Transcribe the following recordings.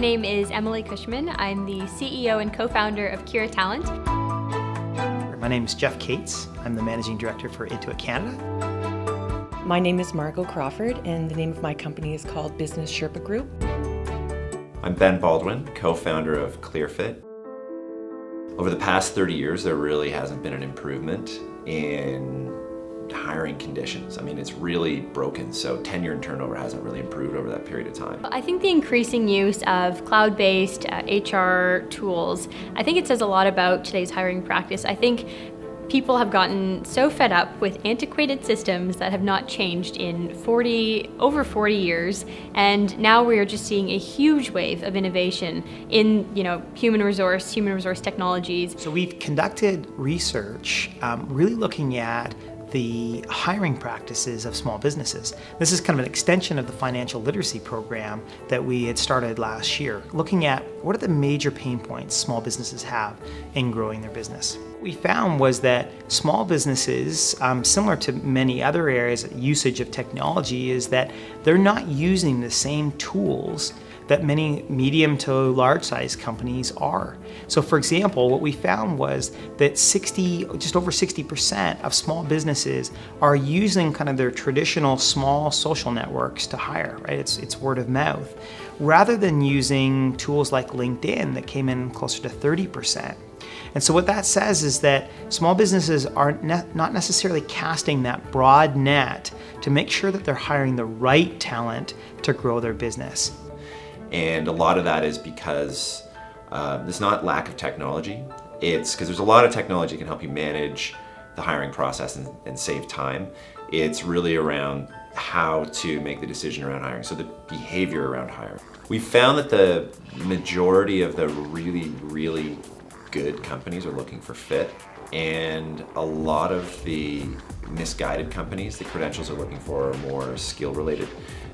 name is Emilie Cushman. I'm the CEO and co-founder of Kira Talent. My name is Jeff Cates. I'm the Managing Director for Intuit Canada. My name is Margo Crawford, and the name of my company is called Business Sherpa Group. I'm Ben Baldwin, co-founder of ClearFit. Over the past 30 years, there really hasn't been an improvement in hiring conditions. I mean, it's really broken, so tenure and turnover hasn't really improved over that period of time. I think the increasing use of cloud-based HR tools, I think it says a lot about today's hiring practice. I think people have gotten so fed up with antiquated systems that have not changed in over 40 years, and now we are just seeing a huge wave of innovation in human resource technologies. So we've conducted research really looking at the hiring practices of small businesses. This is kind of an extension of the financial literacy program that we had started last year, looking at what are the major pain points small businesses have in growing their business. What we found was that small businesses, similar to many other areas of usage of technology, is that they're not using the same tools that many medium to large size companies are. So for example, what we found was that just over 60% of small businesses are using kind of their traditional small social networks to hire, right? It's word of mouth, rather than using tools like LinkedIn that came in closer to 30%. And so what that says is that small businesses are not necessarily casting that broad net to make sure that they're hiring the right talent to grow their business. And a lot of that is because it's not lack of technology. It's because there's a lot of technology that can help you manage the hiring process and save time. It's really around how to make the decision around hiring, so the behavior around hiring. We found that the majority of the really, really good companies are looking for fit, and a lot of the misguided companies, the credentials are looking for are more skill related.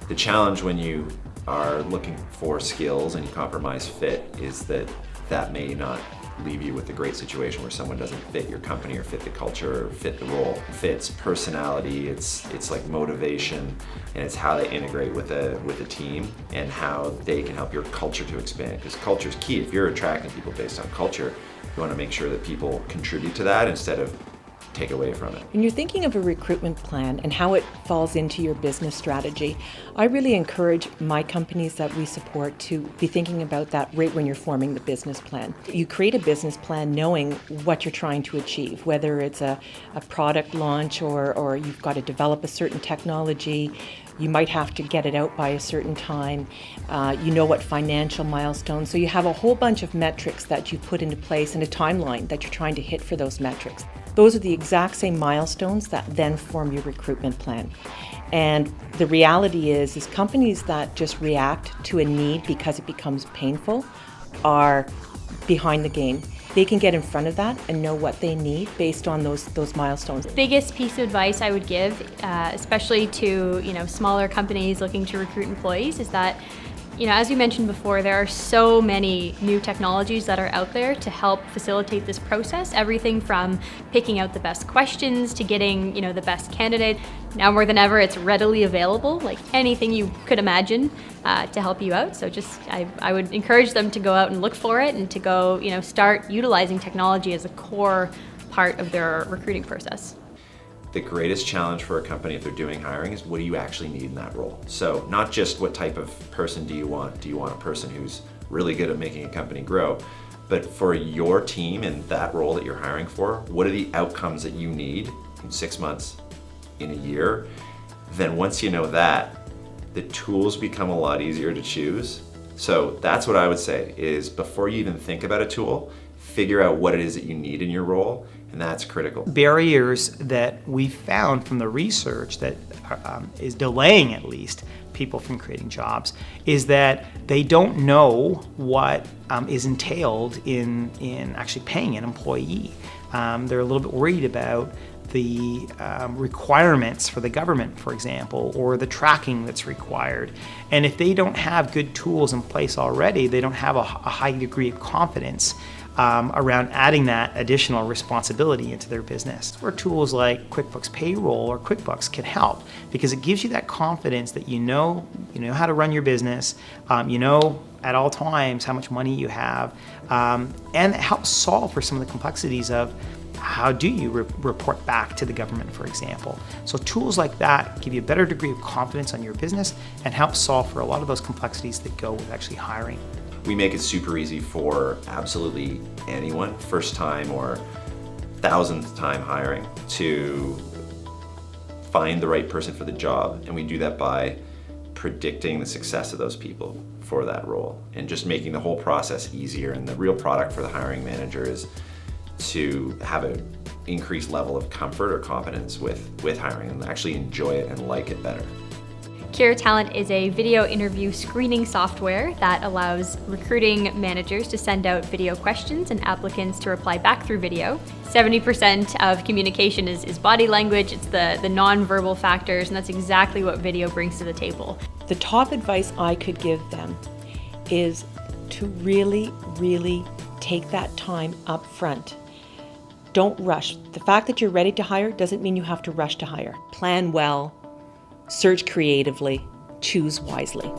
The challenge when you are looking for skills and you compromise fit is that may not leave you with a great situation where someone doesn't fit your company or fit the culture or fit the role. It fits personality, it's like motivation, and it's how they integrate with a team and how they can help your culture to expand, because culture is key. If you're attracting people based on culture, you want to make sure that people contribute to that instead of take away from it. When you're thinking of a recruitment plan and how it falls into your business strategy, I really encourage my companies that we support to be thinking about that right when you're forming the business plan. You create a business plan knowing what you're trying to achieve, whether it's a product launch or you've got to develop a certain technology. You might have to get it out by a certain time. You know what financial milestones. So you have a whole bunch of metrics that you put into place and a timeline that you're trying to hit for those metrics. Those are the exact same milestones that then form your recruitment plan. And the reality is companies that just react to a need because it becomes painful are behind the game. They can get in front of that and know what they need based on those milestones. The biggest piece of advice I would give, especially to smaller companies looking to recruit employees, is that as we mentioned before, there are so many new technologies that are out there to help facilitate this process. Everything from picking out the best questions to getting the best candidate. Now more than ever, it's readily available, like anything you could imagine to help you out. So I would encourage them to go out and look for it and to go start utilizing technology as a core part of their recruiting process. The greatest challenge for a company if they're doing hiring is what do you actually need in that role? So not just what type of person do you want? Do you want a person who's really good at making a company grow? But for your team and that role that you're hiring for, what are the outcomes that you need in 6 months, in a year? Then once you know that, the tools become a lot easier to choose. So that's what I would say is before you even think about a tool, figure out what it is that you need in your role, and that's critical. Barriers that we found from the research that is delaying at least people from creating jobs is that they don't know what is entailed in actually paying an employee. They're a little bit worried about the requirements for the government, for example, or the tracking that's required. And if they don't have good tools in place already, they don't have a high degree of confidence around adding that additional responsibility into their business. Where tools like QuickBooks Payroll or Quickbooks can help, because it gives you that confidence that you know how to run your business, you know at all times how much money you have, and it helps solve for some of the complexities of how do you report back to the government, for example. So tools like that give you a better degree of confidence on your business and help solve for a lot of those complexities that go with actually hiring. We make it super easy for absolutely anyone, first time or thousandth time hiring, to find the right person for the job. And we do that by predicting the success of those people for that role and just making the whole process easier. And the real product for the hiring manager is to have an increased level of comfort or competence with hiring and actually enjoy it and like it better. Kira Talent is a video interview screening software that allows recruiting managers to send out video questions and applicants to reply back through video. 70% of communication is body language, it's the non-verbal factors, and that's exactly what video brings to the table. The top advice I could give them is to really, really take that time up front. Don't rush. The fact that you're ready to hire doesn't mean you have to rush to hire. Plan well, search creatively, choose wisely.